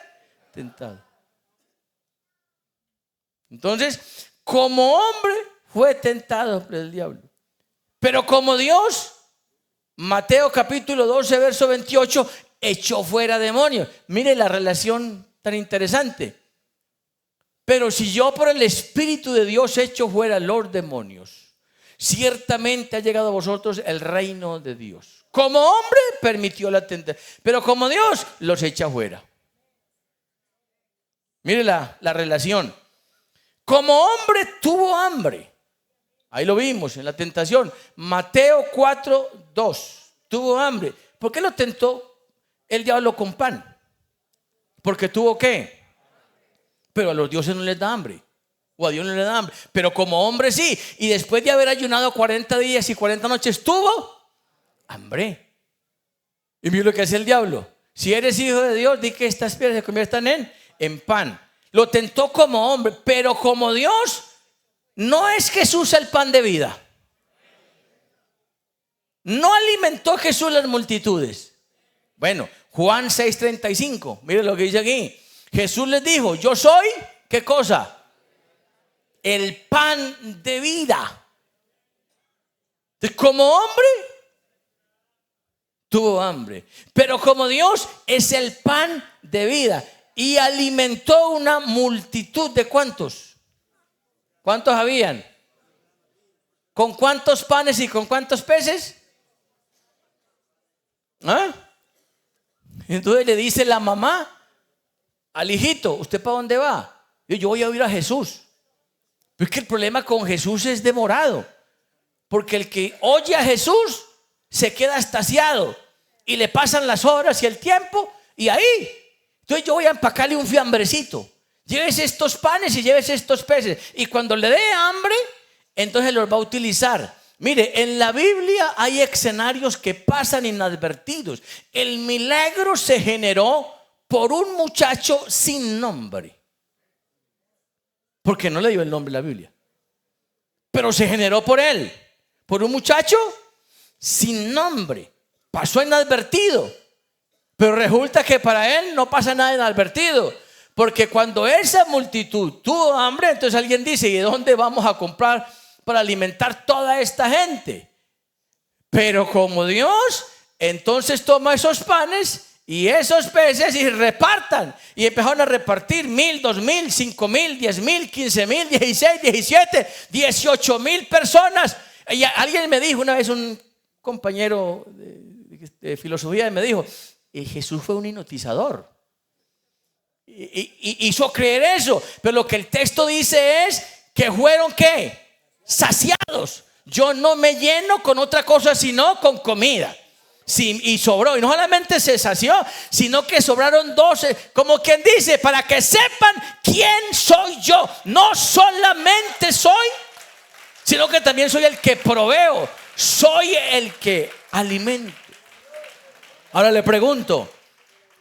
S1: tentado. Entonces, como hombre fue tentado por el diablo, pero como Dios, Mateo capítulo 12 verso 28, echó fuera demonios. Mire la relación tan interesante. Pero si yo por el Espíritu de Dios echo fuera los demonios, ciertamente ha llegado a vosotros el reino de Dios. Como hombre permitió la tentación, pero como Dios los echa fuera. Mire la relación. Como hombre tuvo hambre. Ahí lo vimos en la tentación. Mateo 4:2. Tuvo hambre. ¿Por qué lo tentó el diablo con pan? Porque tuvo ¿qué? Pero a los dioses no les da hambre. O a Dios no le da hambre. Pero como hombre sí. Y después de haber ayunado 40 días y 40 noches tuvo hambre. Y mira lo que hace el diablo. Si eres hijo de Dios, di que estas piedras se conviertan en pan. Lo tentó como hombre, pero como Dios, no es Jesús el pan de vida. No alimentó Jesús las multitudes. Bueno, Juan 6:35, mire lo que dice aquí. Jesús les dijo, yo soy, ¿qué cosa? El pan de vida. Entonces, como hombre, tuvo hambre, pero como Dios es el pan de vida. Y alimentó una multitud de ¿cuántos? ¿Cuántos habían? ¿Con cuántos panes y con cuántos peces? ¿Ah? Entonces le dice la mamá al hijito, ¿usted para dónde va? Yo voy a oír a Jesús. Es que el problema con Jesús es demorado, porque el que oye a Jesús se queda extasiado y le pasan las horas y el tiempo y ahí. Entonces yo voy a empacarle un fiambrecito. Llévese estos panes y llévese estos peces. Y cuando le dé hambre, entonces los va a utilizar. Mire, en la Biblia hay escenarios que pasan inadvertidos. El milagro se generó por un muchacho sin nombre, porque no le dio el nombre a la Biblia, pero se generó por él, por un muchacho sin nombre. Pasó inadvertido, pero resulta que para él no pasa nada inadvertido, porque cuando esa multitud tuvo hambre, entonces alguien dice: ¿y de dónde vamos a comprar para alimentar toda esta gente? Pero como Dios, entonces toma esos panes y esos peces y repartan. Y empezaron a repartir 1,000, 2,000, 5,000, 10,000, 15,000, 16, 17, 18,000 personas. Y alguien me dijo una vez, un compañero de filosofía me dijo: Jesús fue un hipnotizador. Y hizo creer eso. Pero lo que el texto dice es que fueron ¿qué? Saciados. Yo no me lleno con otra cosa sino con comida. Sí, y sobró, y no solamente se sació, sino que sobraron 12, como quien dice, para que sepan quién soy yo. No solamente soy, sino que también soy el que proveo, soy el que alimento. Ahora le pregunto: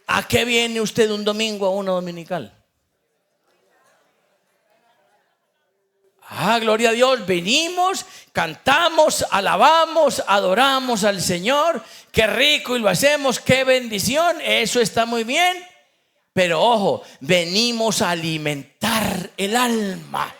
S1: ¿a qué viene usted un domingo a una dominical? Gloria a Dios, venimos, cantamos, alabamos, adoramos al Señor. Qué rico, y lo hacemos, qué bendición, eso está muy bien. Pero ojo, venimos a alimentar el alma.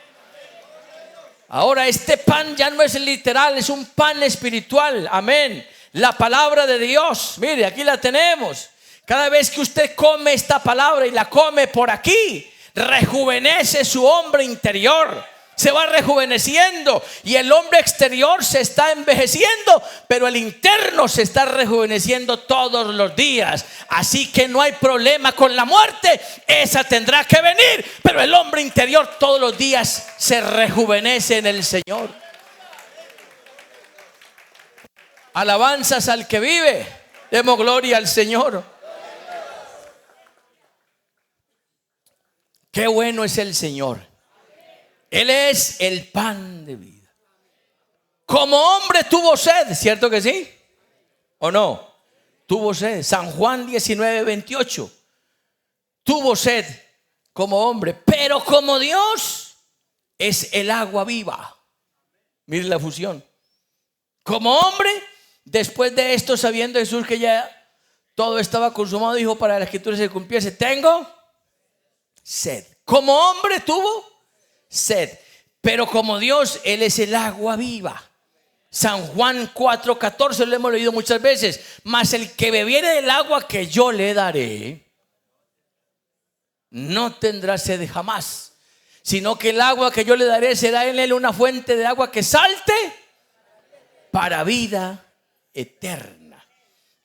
S1: Ahora este pan ya no es literal, es un pan espiritual, amén. La palabra de Dios, mire, aquí la tenemos. Cada vez que usted come esta palabra y la come por aquí, rejuvenece su hombre interior. Se va rejuveneciendo y el hombre exterior se está envejeciendo, pero el interno se está rejuveneciendo todos los días. Así que no hay problema con la muerte, esa tendrá que venir, pero el hombre interior todos los días se rejuvenece en el Señor. Alabanzas al que vive, demos gloria al Señor. Qué bueno es el Señor. Él es el pan de vida. Como hombre tuvo sed, ¿cierto que sí? ¿O no? Tuvo sed. San Juan 19:28. Tuvo sed como hombre, pero como Dios es el agua viva. Miren la fusión. Como hombre, después de esto, sabiendo Jesús que ya todo estaba consumado, dijo para la escritura se cumpliese: tengo sed. Como hombre tuvo sed, pero como Dios, Él es el agua viva. San Juan 4:14, lo hemos leído muchas veces. Mas el que bebiere del agua que yo le daré no tendrá sed jamás, sino que el agua que yo le daré será en él una fuente de agua que salte para vida eterna.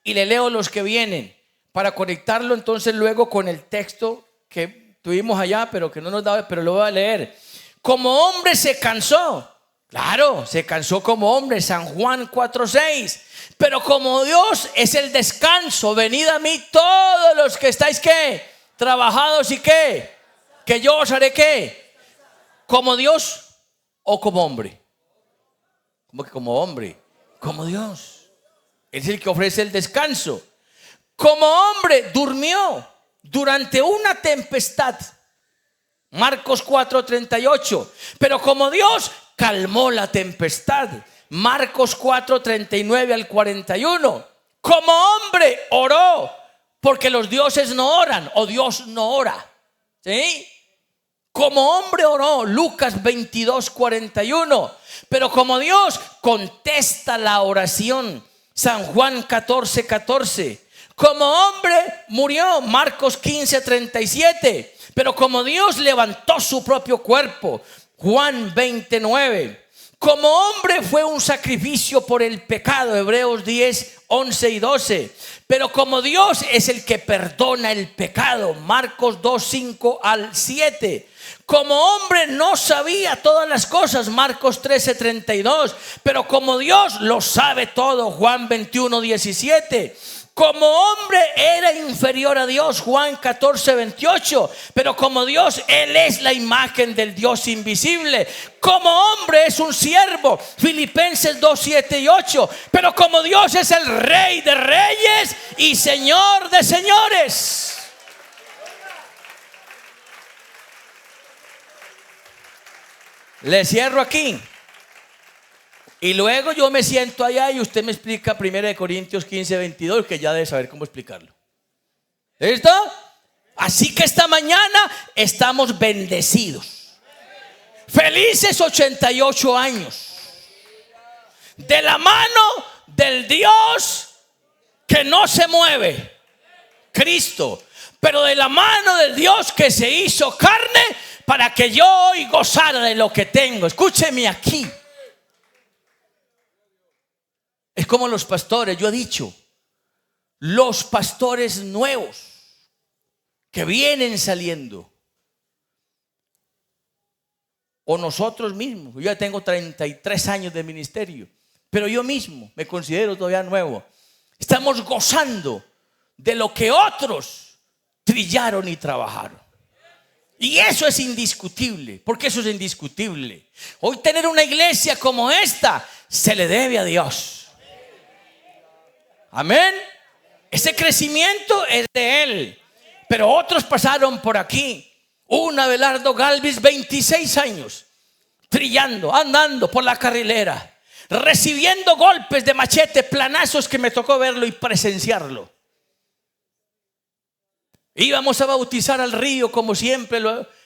S1: Y le leo los que vienen para conectarlo entonces luego con el texto que tuvimos allá, pero que no nos daba, pero lo voy a leer. Como hombre se cansó. Claro, se cansó como hombre. San Juan 4:6. Pero como Dios es el descanso, venid a mí todos los que estáis ¿qué? Trabajados y ¿qué? Que yo os haré ¿qué? Como Dios o como hombre. ¿Cómo que como hombre? Como Dios. Es el que ofrece el descanso. Como hombre durmió durante una tempestad. Marcos 4:38. Pero como Dios calmó la tempestad. Marcos 4:39 al 41. Como hombre oró, porque los dioses no oran, o Dios no ora. ¿Sí? Como hombre oró. Lucas 22:41. Pero como Dios contesta la oración. San Juan 14:14. Como hombre murió. Marcos 15:37. Pero como Dios levantó su propio cuerpo. Juan 20:9. Como hombre fue un sacrificio por el pecado, Hebreos 10, 11 y 12. Pero como Dios es el que perdona el pecado, Marcos 2, 5 al 7. Como hombre no sabía todas las cosas, Marcos 13, 32. Pero como Dios lo sabe todo, Juan 21, 17. Como hombre era inferior a Dios, Juan 14, 28. Pero como Dios, Él es la imagen del Dios invisible. Como hombre es un siervo, Filipenses 2, 7 y 8. Pero como Dios es el Rey de reyes y Señor de señores. Le cierro aquí. Y luego yo me siento allá y usted me explica 1 Corintios 15, 22, que ya debe saber cómo explicarlo. ¿Listo? Así que esta mañana estamos bendecidos. Felices 88 años. De la mano del Dios que no se mueve, Cristo. Pero de la mano del Dios que se hizo carne para que yo hoy gozara de lo que tengo. Escúcheme aquí. Es como los pastores, yo he dicho, los pastores nuevos que vienen saliendo, o nosotros mismos. Yo ya tengo 33 años de ministerio, pero yo mismo me considero todavía nuevo. Estamos gozando de lo que otros trillaron y trabajaron. Y eso es indiscutible. ¿Por qué eso es indiscutible? Hoy tener una iglesia como esta se le debe a Dios. Amén. Ese crecimiento es de Él. Pero otros pasaron por aquí. Un Abelardo Galvis, 26 años, trillando, andando por la carrilera, recibiendo golpes de machete, planazos que me tocó verlo y presenciarlo. Íbamos a bautizar al río como siempre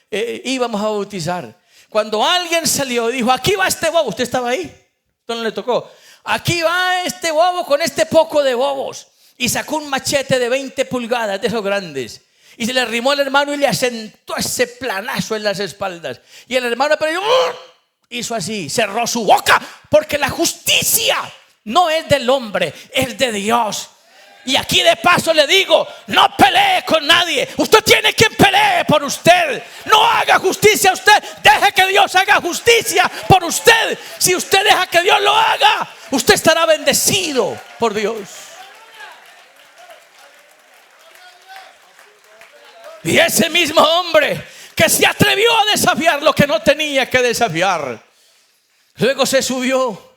S1: íbamos a bautizar. Cuando alguien salió y dijo: aquí va este bobo. ¿Usted estaba ahí? ¿Usted no le tocó? Aquí va este bobo con este poco de bobos. Y sacó un machete de 20 pulgadas de esos grandes. Y se le arrimó al hermano y le asentó ese planazo en las espaldas. Y el hermano hizo así, cerró su boca. Porque la justicia no es del hombre, es de Dios. Y aquí de paso le digo: no pelee con nadie. Usted tiene quien pelee por usted. No haga justicia usted. Deje que Dios haga justicia por usted. Si usted deja que Dios lo haga, usted estará bendecido por Dios. Y ese mismo hombre que se atrevió a desafiar lo que no tenía que desafiar, luego se subió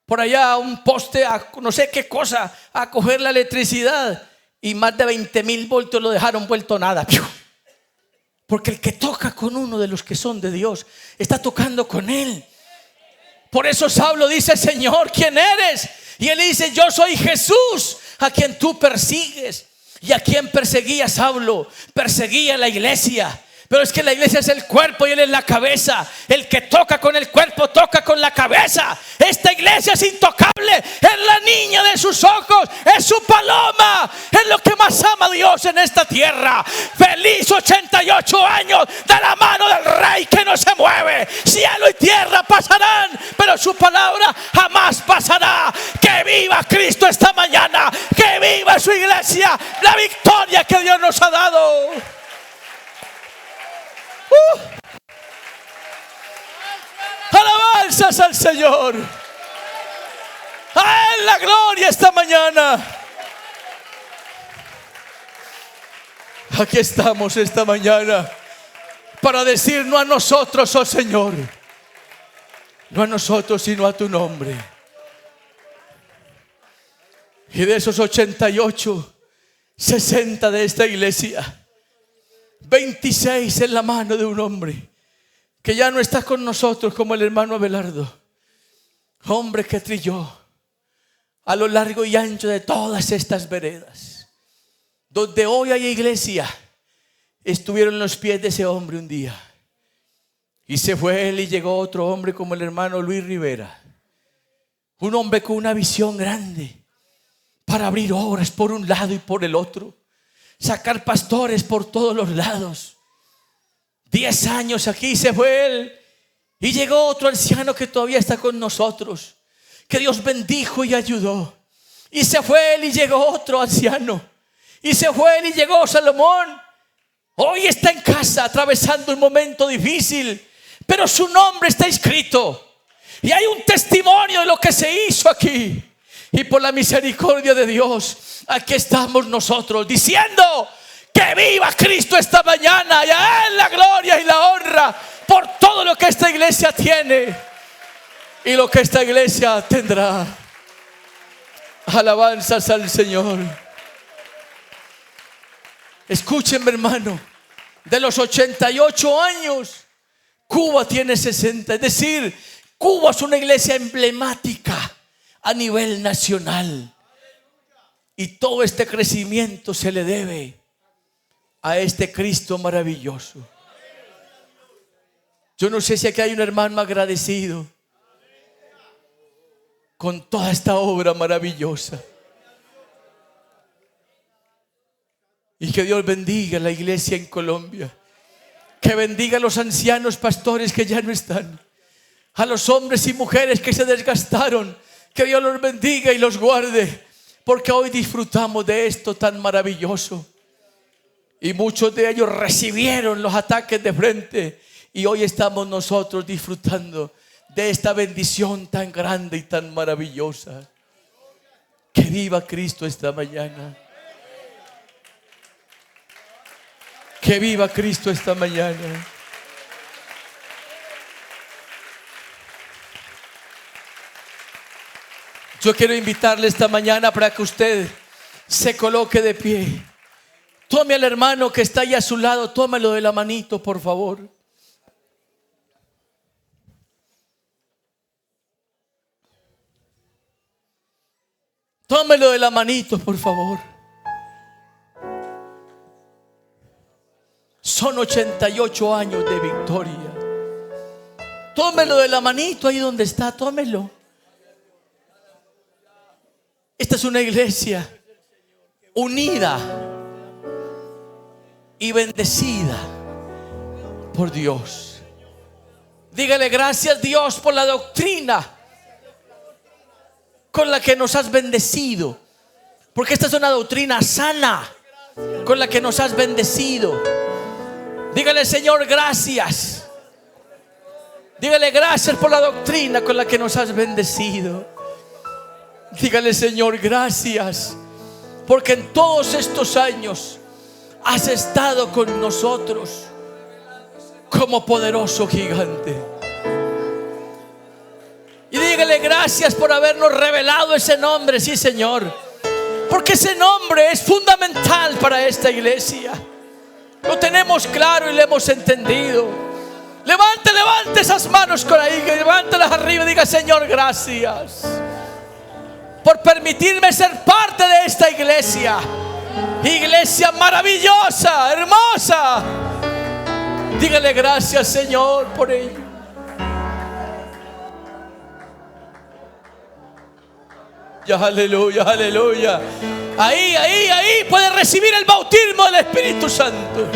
S1: por allá a un poste, a no sé qué cosa, a coger la electricidad, y más de 20,000 voltios lo dejaron vuelto nada. Porque el que toca con uno de los que son de Dios está tocando con Él. Por eso Saulo dice: Señor, ¿quién eres? Y él dice: yo soy Jesús, a quien tú persigues. ¿Y a quien perseguía Saulo? Perseguía la iglesia. Pero es que la iglesia es el cuerpo y Él es la cabeza. El que toca con el cuerpo toca con la cabeza. Esta iglesia es intocable. Es la niña de sus ojos. Es su paloma. Es lo que más ama Dios en esta tierra. Feliz 88 años de la mano del Rey que no se mueve. Cielo y tierra pasarán, pero su palabra jamás pasará. Que viva Cristo esta mañana. Que viva su iglesia. La victoria que Dios nos ha dado. Alabanzas al Señor. A Él la gloria esta mañana. Aquí estamos esta mañana para decir: no a nosotros, oh Señor, no a nosotros, sino a tu nombre. Y de esos 88, 60 de esta iglesia, 26 en la mano de un hombre que ya no está con nosotros, como el hermano Abelardo. Hombre que trilló a lo largo y ancho de todas estas veredas. Donde hoy hay iglesia, estuvieron los pies de ese hombre un día. Y se fue él y llegó otro hombre como el hermano Luis Rivera. Un hombre con una visión grande para abrir obras por un lado y por el otro. Sacar pastores por todos los lados. 10 años aquí se fue él. Y llegó otro anciano que todavía está con nosotros, que Dios bendijo y ayudó. Y se fue él y llegó otro anciano. Y se fue él y llegó Salomón. Hoy está en casa atravesando un momento difícil, pero su nombre está inscrito. Y hay un testimonio de lo que se hizo aquí. Y por la misericordia de Dios, aquí estamos nosotros diciendo que viva Cristo esta mañana. Y a Él la gloria y la honra por todo lo que esta iglesia tiene y lo que esta iglesia tendrá. Alabanzas al Señor. Escúchenme, hermano, de los 88 años, Cuba tiene 60. Es decir, Cuba es una iglesia emblemática a nivel nacional. Y todo este crecimiento se le debe a este Cristo maravilloso. Yo no sé si aquí hay un hermano agradecido con toda esta obra maravillosa. Y que Dios bendiga la iglesia en Colombia. Que bendiga a los ancianos pastores que ya no están. A los hombres y mujeres que se desgastaron. Que Dios los bendiga y los guarde. Porque hoy disfrutamos de esto tan maravilloso. Y muchos de ellos recibieron los ataques de frente. Y hoy estamos nosotros disfrutando de esta bendición tan grande y tan maravillosa. Que viva Cristo esta mañana. Que viva Cristo esta mañana. Yo quiero invitarle esta mañana para que usted se coloque de pie. Tome al hermano que está ahí a su lado, tómelo de la manito, por favor. Tómelo de la manito, por favor. Son 88 años de victoria. Tómelo de la manito ahí donde está, tómelo. Esta es una iglesia unida y bendecida por Dios. Dígale gracias, Dios, por la doctrina con la que nos has bendecido. Porque esta es una doctrina sana con la que nos has bendecido. Dígale, Señor, gracias. Dígale gracias por la doctrina con la que nos has bendecido. Dígale, Señor, gracias porque en todos estos años has estado con nosotros como poderoso gigante. Y dígale gracias por habernos revelado ese nombre, sí, Señor, porque ese nombre es fundamental para esta iglesia. Lo tenemos claro y lo hemos entendido. Levante esas manos con ahí, levántalas arriba y diga, Señor, gracias por permitirme ser parte de esta iglesia. Iglesia maravillosa, hermosa. Dígale gracias, Señor, por ello. Ya, aleluya, aleluya. Ahí puede recibir el bautismo del Espíritu Santo.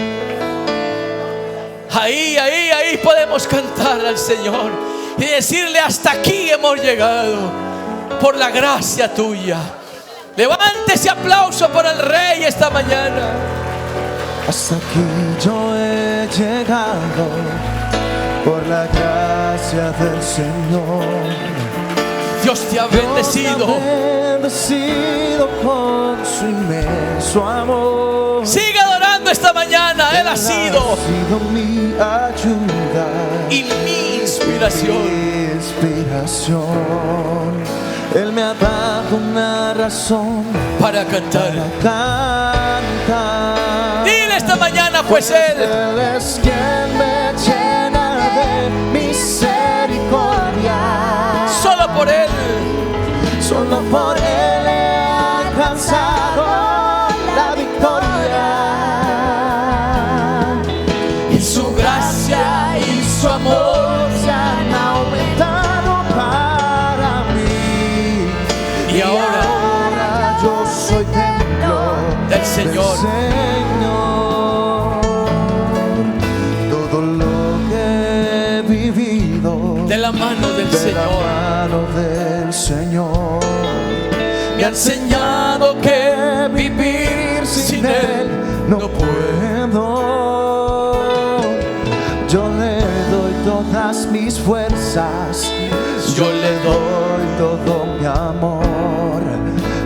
S1: Ahí podemos cantar al Señor y decirle, hasta aquí hemos llegado por la gracia tuya. Levante ese aplauso para el Rey esta mañana.
S2: Hasta aquí yo he llegado por la gracia del Señor.
S1: Dios te ha bendecido.
S2: Dios te ha bendecido con su inmenso amor.
S1: Sigue adorando esta mañana. Él ha sido
S2: mi ayuda
S1: y mi inspiración.
S2: Él me ha dado una razón
S1: para cantar. Dile esta mañana, pues Él
S2: es quien me llena de misericordia.
S1: Solo por Él
S2: he alcanzado la victoria.
S1: Y su gracia y su amor
S2: se han aumentado para mí.
S1: Y ahora
S2: yo soy templo
S1: del Señor.
S2: Todo lo que he vivido
S1: enseñado que vivir sin Él
S2: no puedo. Yo le doy todas mis fuerzas, yo le doy todo mi amor.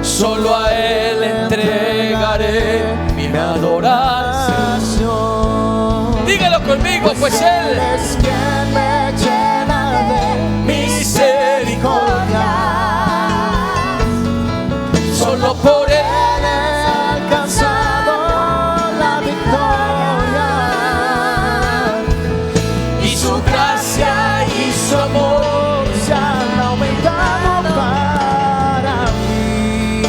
S1: Solo a Él entregaré mi adoración. Dígalo conmigo, pues Él
S2: es quien me llena de
S1: misericordia. Solo por Él
S2: he alcanzado la victoria,
S1: y su gracia y su amor
S2: se han aumentado para mí,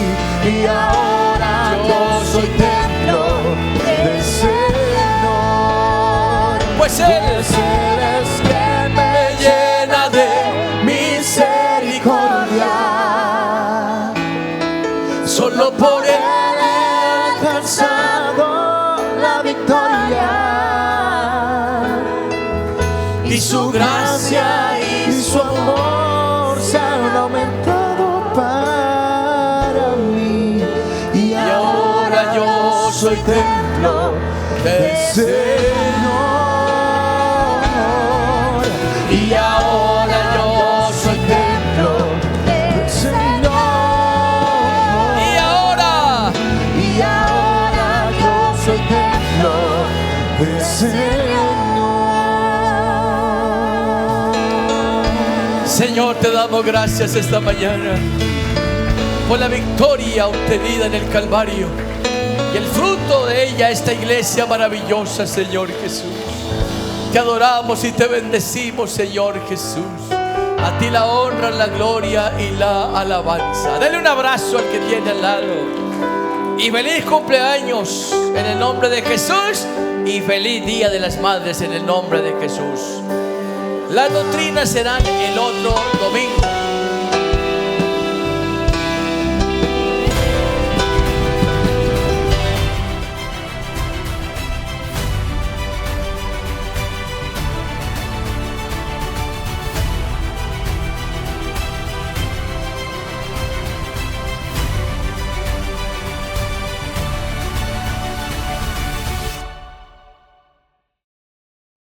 S2: y ahora yo soy templo del Señor.
S1: pues Él
S2: Es quien me
S1: llena de
S2: misericordia.
S1: solo por Él
S2: He alcanzado la victoria,
S1: y su gracia
S2: y su amor se han aumentado para mí, y ahora yo soy templo del Señor, y ahora yo soy templo del Señor,
S1: y ahora
S2: yo soy templo del Señor.
S1: Señor, te damos gracias esta mañana por la victoria obtenida en el Calvario y el fruto de ella, esta iglesia maravillosa, Señor Jesús. Te adoramos y te bendecimos, Señor Jesús. A ti la honra, la gloria y la alabanza. Dale un abrazo al que tiene al lado. Y feliz cumpleaños en el nombre de Jesús. Y feliz Día de las Madres en el nombre de Jesús. Las doctrinas serán el otro domingo.